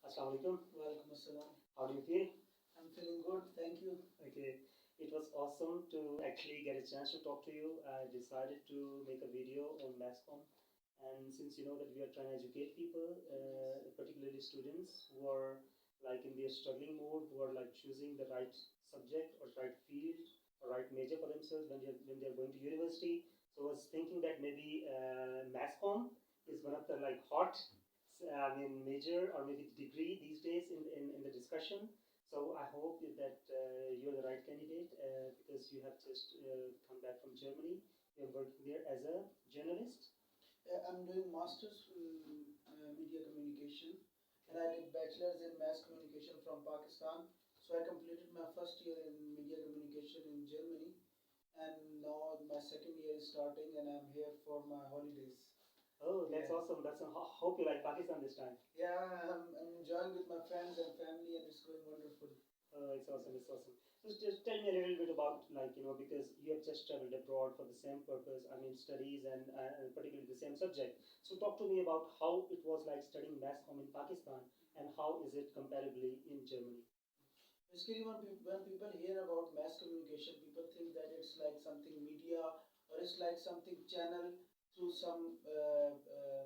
Assalamu alaikum. Welcome assalam. How do you feel? I'm feeling good, thank you. Okay, it was awesome to actually get a chance to talk to you. I decided to make a video on MassCom, and since you know that we are trying to educate people, particularly students who are like in their struggling mode, who are like choosing the right subject or right field or right major for themselves when they're going to university. So I was thinking that maybe MassCom is one of the like hot major or maybe degree these days in the discussion. So I hope that you're the right candidate because you have just come back from Germany. You're working there as a journalist. I'm doing masters in media communication, and I did bachelor's in mass communication from Pakistan. So I completed my first year in media communication in Germany, and now my second year is starting, and I'm here for my holidays. Oh, that's Yeah. awesome. That's hope you like Pakistan this time. Yeah, I'm enjoying with my friends and family, and it's going wonderful. It's awesome. It's awesome. So just tell me a little bit about because you have just traveled abroad for the same purpose. I mean, studies and particularly the same subject. So talk to me about how it was like studying mass comm in Pakistan and how is it comparably in Germany. Basically, when people hear about mass communication, people think that it's like something media or it's like something channel through some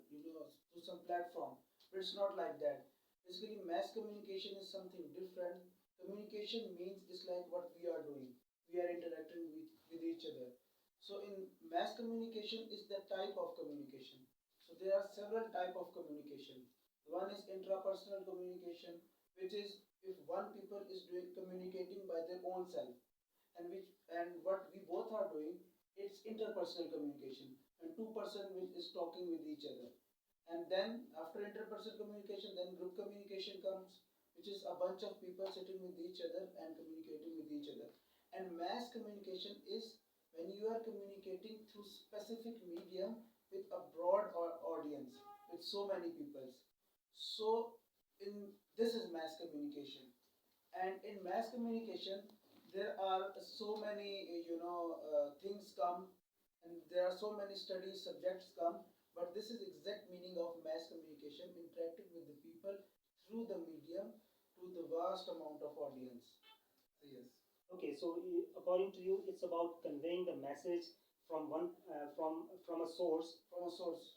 through some platform. But it's not like that. Basically, mass communication is something different. Communication means it's like what we are doing. We are interacting with each other. So in mass communication is the type of communication. So there are several type of communication. One is intrapersonal communication, which is if one people is doing communicating by their own self, and what we both are doing, it's interpersonal communication, and two-person which is talking with each other. And then after interpersonal communication, then group communication comes, which is a bunch of people sitting with each other and communicating with each other. And mass communication is when you are communicating through specific medium with a broad audience, with so many people. So in this is mass communication, and in mass communication there are so many things come, and there are so many studies subjects come, but this is exact meaning of mass communication, interacting with the people through the medium to the vast amount of audience. So yes. Okay, so according to you, it's about conveying the message from one from a source,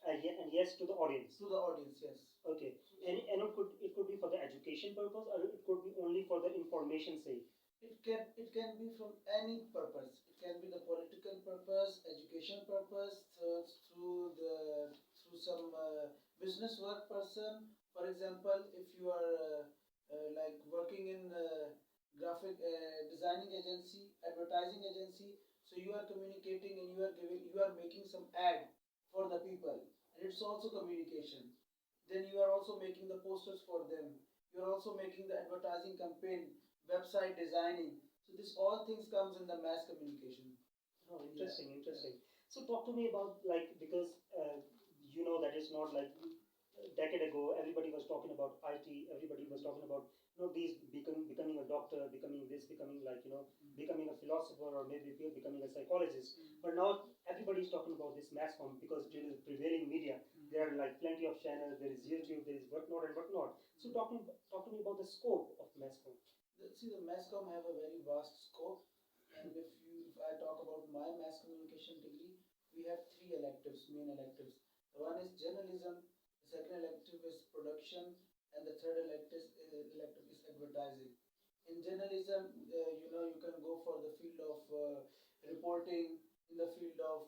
and yes to the audience. To the audience, yes. Okay, and it could be for the education purpose, or it could be only for the information sake. It can be from any purpose. It can be the political purpose, education purpose, through some business work person. For example, if you are like working in graphic designing agency, advertising agency, so you are communicating and you are making some ad for the people, and it's also communication. Then you are also making the posters for them. You are also making the advertising campaign, website designing. So this all things comes in the mass communication. Oh, interesting, interesting. So talk to me about like because that is not like a decade ago. Everybody was talking about IT. Everybody was talking about these becoming a doctor, becoming this, becoming becoming a philosopher, or maybe becoming a psychologist. But now everybody is talking about this mass comm because due to the prevailing media, there are like plenty of channels. There is YouTube. There is whatnot and whatnot. So talk to me about the scope of mass comm. See, the mass comm have a very vast scope, and if I talk about my mass communication degree, we have three electives, main electives. The one is journalism, the second elective is production, and the third elective is advertising. In journalism, you can go for the field of reporting, in the field of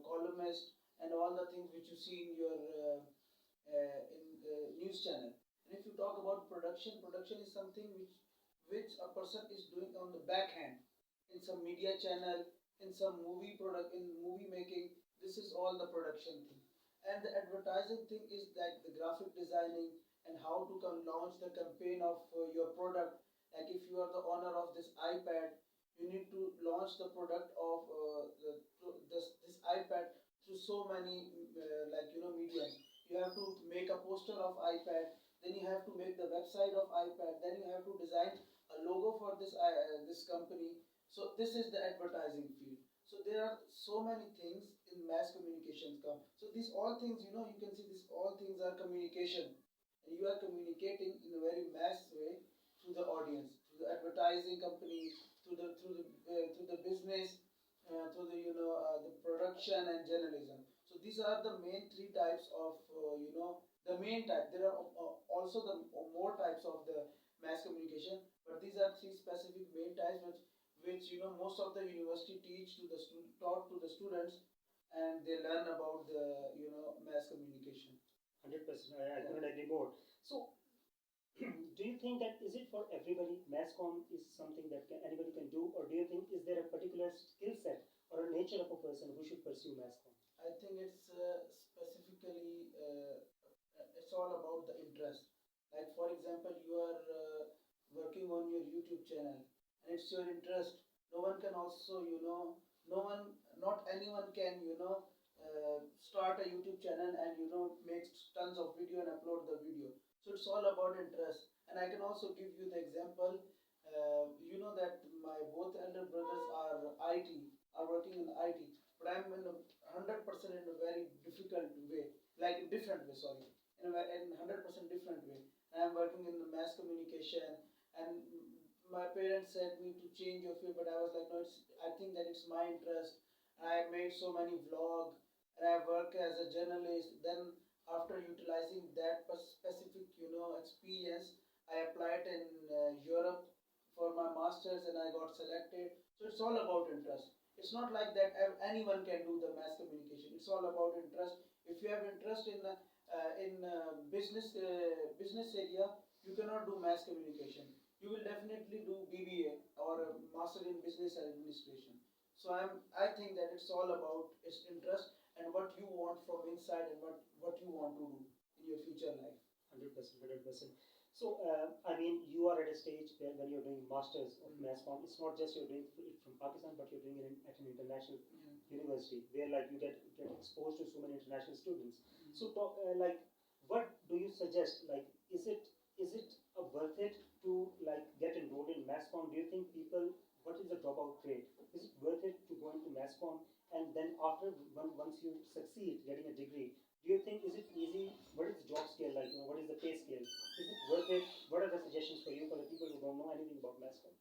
columnist, and all the things which you see in your in news channel. And if you talk about production, production is something which a person is doing on the backhand in some media channel, in some movie product, in movie making. This is all the production thing. And the advertising thing is like the graphic designing and how to launch the campaign of your product. Like if you are the owner of this iPad, you need to launch the product of this iPad through so many mediums. You have to make a poster of iPad, then you have to make the website of iPad, then you have to design a logo for this company. So this is the advertising field. So there are so many things in mass communications come. So these all things, you can see these all things are communication, and you are communicating in a very mass way to the audience, to the advertising company, to the business, to the the production and journalism. So these are the main three types of the main type. There are also the more types of the mass communication, but these are three specific main types which most of the university teach to the taught to the students, and they learn about the mass communication. 100%. I Yeah. couldn't agree more. So, do you think that is it for everybody? Masscom is something that anybody can do, or do you think is there a particular skill set or a nature of a person who should pursue masscom? I think it's specifically it's all about the interest. Like for example, you are working on your YouTube channel, and it's your interest. No one can also no one, not anyone can start a YouTube channel and make tons of video and upload the video. So it's all about interest. And I can also give you the example. You know that my both elder brothers are IT, are working in IT, but I'm in a 100% in a very difficult way, like in different way. Sorry, in 100% different way. I'm working in the mass communication, and my parents said me to change your field, but I was like, no, I think that it's my interest. I made so many vlog, and I work as a journalist. Then after utilizing that specific experience, I applied in Europe for my masters, and I got selected. So it's all about interest. It's not like that anyone can do the mass communication. It's all about interest. If you have interest in business area, you cannot do mass communication. You will definitely do BBA or a master in business administration. So I think that it's all about its interest and what you want from inside, and what you want to do in your future life. 100%, 100%. So, I mean, you are at a stage where when you're doing masters of mass comm, it's not just you're doing it from Pakistan, but you're doing it at an international university where like you get exposed to so many international students. So, talk, like, what do you suggest? Like, is it worth it to like get enrolled in mass comm? Do you think people? What is the dropout rate? Is it worth it to go into mass comm and then after once you succeed getting a degree? Do you think is it easy? What is the job scale like? What is the pay scale? Is it worth it? What are the suggestions for you for the people who don't know anything about mass comm?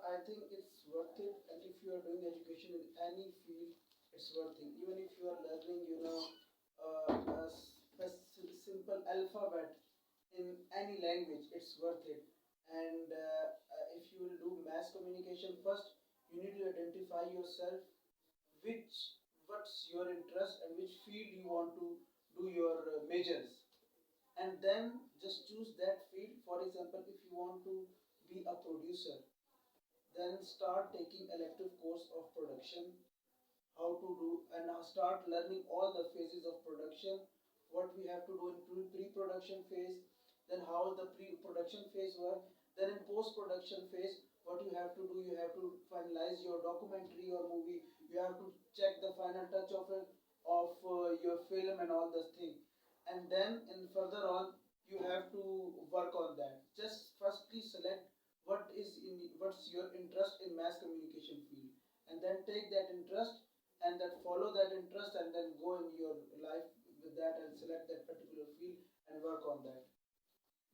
I think it's worth it, and if you are doing education in any field, it's worth it. Even if you are learning, simple alphabet in any language, it's worth it. And if you will do mass communication first, you need to identify yourself, which what's your interest and which field you want to do your majors, and then just choose that field. For example, if you want to be a producer, then start taking elective course of production, how to do, and start learning all the phases of production, what we have to do in pre-production phase, then how the pre-production phase work, then in post-production phase, what you have to do, you have to finalize your documentary or movie, you have to check the final touch of it, of your film and all this thing, and then in further on, you have to work on that. Just firstly select what's your interest in mass communication field, and then take that interest and that follow that interest, and then go in your life with that and select that particular field and work on that.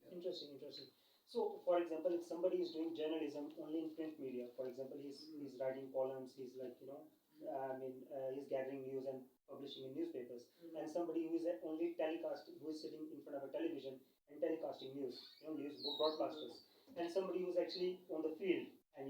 Yeah. Interesting, interesting. So, for example, if somebody is doing journalism only in print media, for example, he's writing columns, he's like he's gathering news and publishing in newspapers, and somebody who is only telecasting, who is sitting in front of a television and telecasting news, news broadcasters, and somebody who's actually on the field and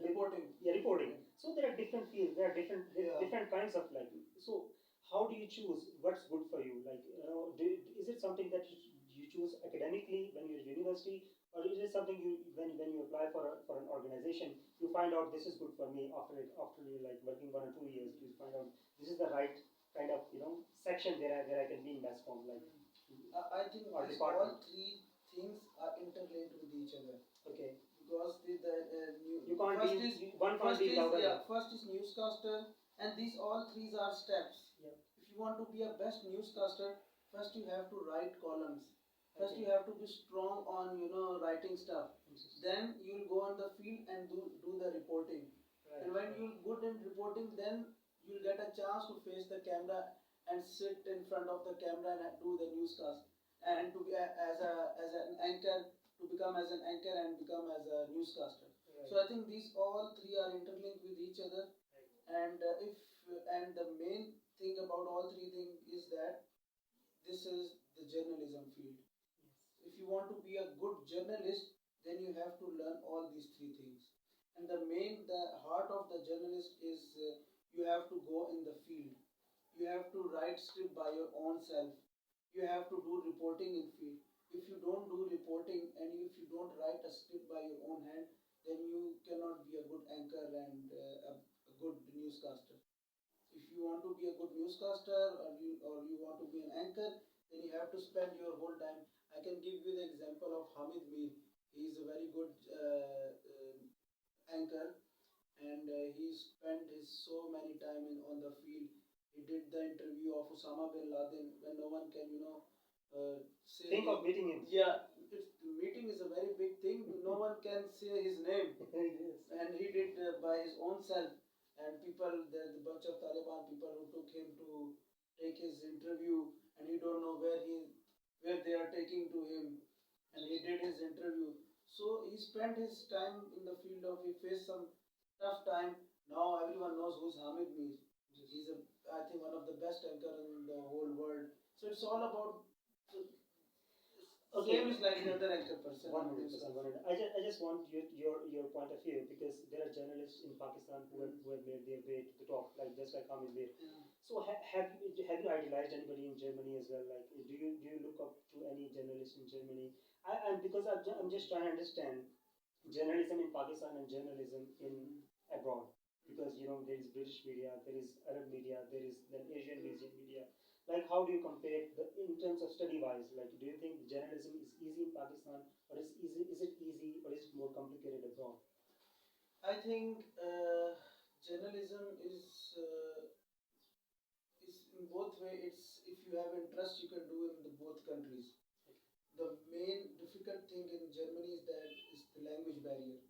Reporting. yeah, reporting. So there are different fields, there are Yeah. different kinds of like. So how do you choose what's good for you? Like, is it something that you choose academically when you're in university, or is it something you when you apply for an organization, you find out this is good for me after you like working 1 or 2 years, you find out this is the right kind of section where I can be in mass comm, like I think or these department. all three things are interlinked with each other, Okay, because you can't first be is one can't first be is louder. yeah, first is newscaster, and these all three are steps. Yeah. If you want to be a best newscaster, first you have to write columns. First Okay. you have to be strong on writing stuff. Interesting. Then you'll go on the field and do the reporting. Right, And when right. you're good in reporting, then you'll get a chance to face the camera and sit in front of the camera and do the newscast. and to be as an anchor, to become as an anchor and become as a newscaster. Right. So I think these all three are interlinked with each other, Right. and if and the main thing about all three things is that this is the journalism field. Yes. If you want to be a good journalist, then you have to learn all these three things. And the heart of the journalist is you have to go in the field. You have to write script by your own self. You have to do reporting in field. If you don't do reporting and if you don't write a script by your own hand, then you cannot be a good anchor and a good newscaster. If you want to be a good newscaster or you want to be an anchor, then you have to spend your whole time. I can give you the example of Hamid Mir. He is a very good anchor, and he spent his so many time on the field. He did the interview of Osama bin Laden when no one can, say. Think of meeting him. Yeah, meeting is a very big thing. No one can say his name, Yes. and he did by his own self. And people, there's a bunch of Taliban people who took him to take his interview, and he don't know where they are taking to him, and he did his interview. So he spent his time in the field of. He faced some tough time. Now everyone knows who's Hamid Mir. He's I think one of the best anchor in the whole world. So it's all about. Okay. Same is like the other anchor person. 100%. 100. I just want your point of view, because there are journalists in Pakistan who have made their way to the top, like just like Hamid Mir. Yeah. So have you idolized anybody in Germany as well? Like, do you look up to any journalist in Germany? And because I'm just trying to understand journalism in Pakistan and journalism in abroad, because there is British media, there is Arab media, there is then Asian media. Like, how do you compare in terms of study wise? Like, do you think journalism is easy in Pakistan, or is it easy, or is it more complicated abroad? I think journalism is in both way. It's if you have interest, you can do in the both countries. The main difficult thing in Germany is that is the language barrier.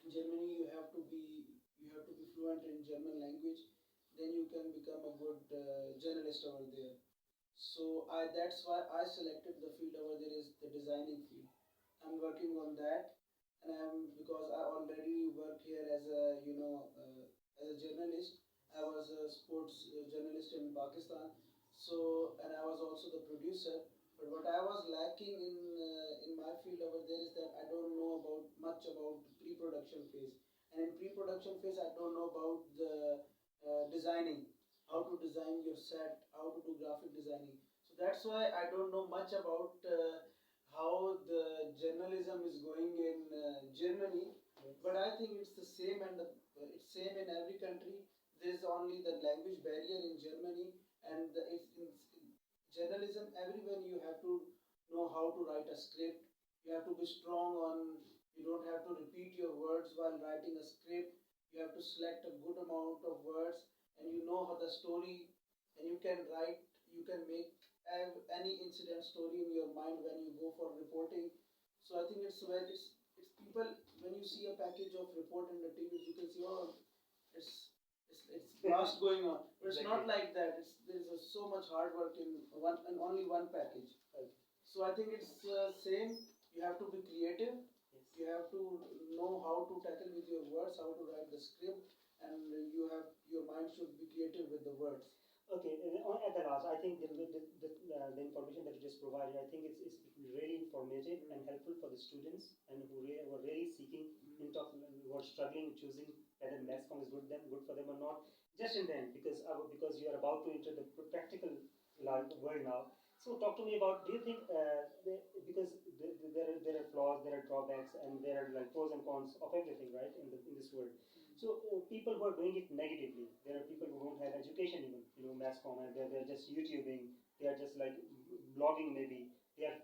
In Germany, you have to be fluent in German language. Then you can become a good journalist over there. So that's why I selected the field over there is the designing field. I'm working on that, and because I already work here as a as a journalist. I was a sports journalist in Pakistan, so and I was also the producer. But what I was lacking in my field over there is that I don't know about much about pre-production phase, and in pre-production phase I don't know about the designing, how to design your set, how to do graphic designing. So that's why I don't know much about how the journalism is going in Germany. Yes. But I think it's the same, and it's same in every country. There's only the language barrier in Germany, and it's in journalism. Everywhere you have to know how to write a script. You have to be strong on. You don't have to repeat your words while writing a script. You have to select a good amount of words, and you know how the story, and you can write. You can make any incident story in your mind when you go for reporting. So I think it's people when you see a package of report in the TV, you can see, oh, it's blast going on. But it's not Exactly. like that. There is so much hard work in only one package. Okay. So I think it's same. You have to be creative. Yes. You have to know how to tackle with your words, how to write the script, and your mind should be creative with the words. Okay, at the last, I think the information that you just provided, I think it's really informative and helpful for the students, and who were really seeking, who are struggling choosing whether mass comm is good for them or not. Just in then, because you are about to enter the practical world now. So talk to me about. Do you think because there are flaws, there are drawbacks, and there are like pros and cons of everything, right, in this world. So people who are doing it negatively, there are people who don't have education even, mass comm, and they're just YouTubing, they are just like blogging maybe, they are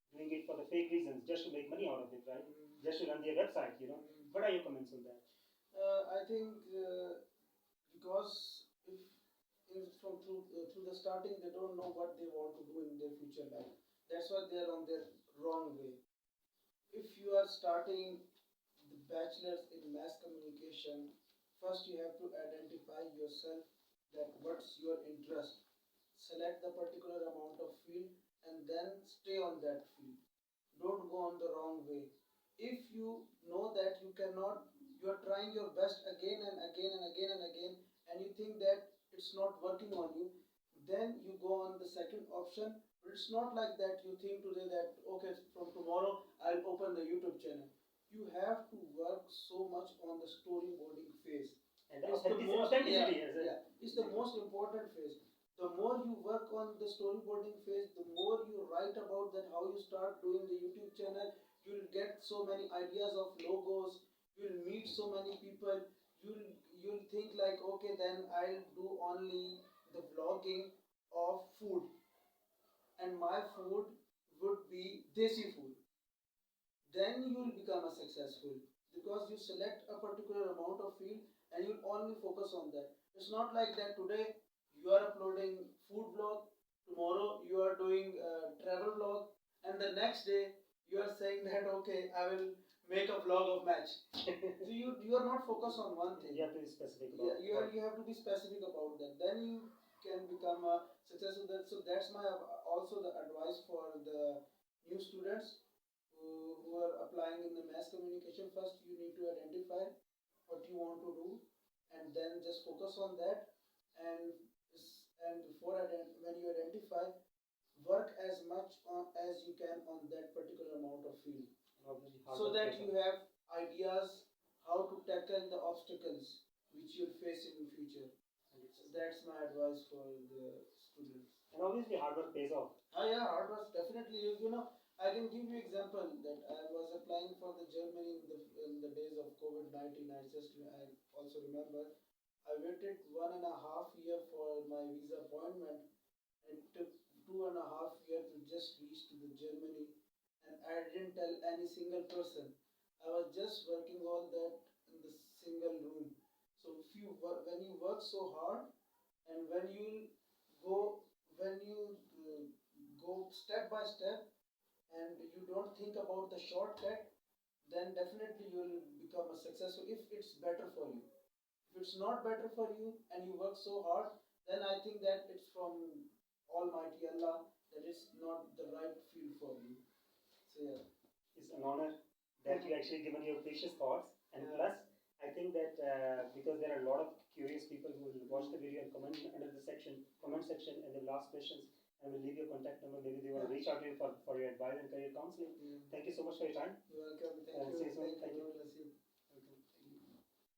doing it for the fake reasons, just to make money out of it, right? Just to run their website. What are your comments on that? I think because if from through the starting they don't know what they want to do in their future life. That's why they are on their wrong way. If you are starting the bachelor's in mass communication, first you have to identify yourself that what's your interest. Select the particular amount of field and then stay on that field. Don't go on the wrong way. If you know that you cannot, you are trying your best again and again and again and again, and you think that it's not working on you, then you go on the second option. But it's not like that you think today that okay, from tomorrow I'll open the YouTube channel. You have to work so much on the storyboarding phase. And the It's the most, authenticity as yeah, it's the most important phase. The more you work on the storyboarding phase, the more you write about that how you start doing the YouTube channel. You'll get so many ideas of logos. You'll meet so many people. You'll think like, okay, then I'll do only the vlogging of food, and my food would be desi food. Then you will become a successful, because you select a particular amount of field and you only focus on that. It's not like that today you are uploading food vlog, tomorrow you are doing travel vlog, and the next day you are saying that okay, I will make a vlog of match. So you are not focused on one thing. You have to be specific Yeah, about you have to be specific about that. Then you can become a successful. So that's my also the advice for the new students who are applying in the mass communication. First, you need to identify what you want to do, and then just focus on that. And when you identify, work as much as you can on that particular amount of field, obviously so that you have ideas how to tackle the obstacles which you'll face in the future. So that's my advice for the students. And obviously hard work pays off. Yeah, hard work definitely. You know, I can give you example that I was applying for the Germany in the days of COVID-19. I also remember I waited 1.5 year for my visa appointment. It took 2.5 years to just reach to the Germany, and I didn't tell any single person. I was just working on that in the single room. So if you when you work so hard, and go when you go step by step, and you don't think about the shortcut, then definitely you will become a successful if it's better for you. If it's not better for you and you work so hard, then I think that it's from Almighty Allah that it's not the right field for you. So yeah. It's an honor that you actually given your precious thoughts. And plus, I think that because there are a lot of curious people who will watch the video and comment under the comment section, and they will ask questions and will leave your contact number. Maybe they want to reach out to you for your advice and career counseling. Thank you so much for your time. You're welcome. See you soon. Thank you. Thank you. God bless you.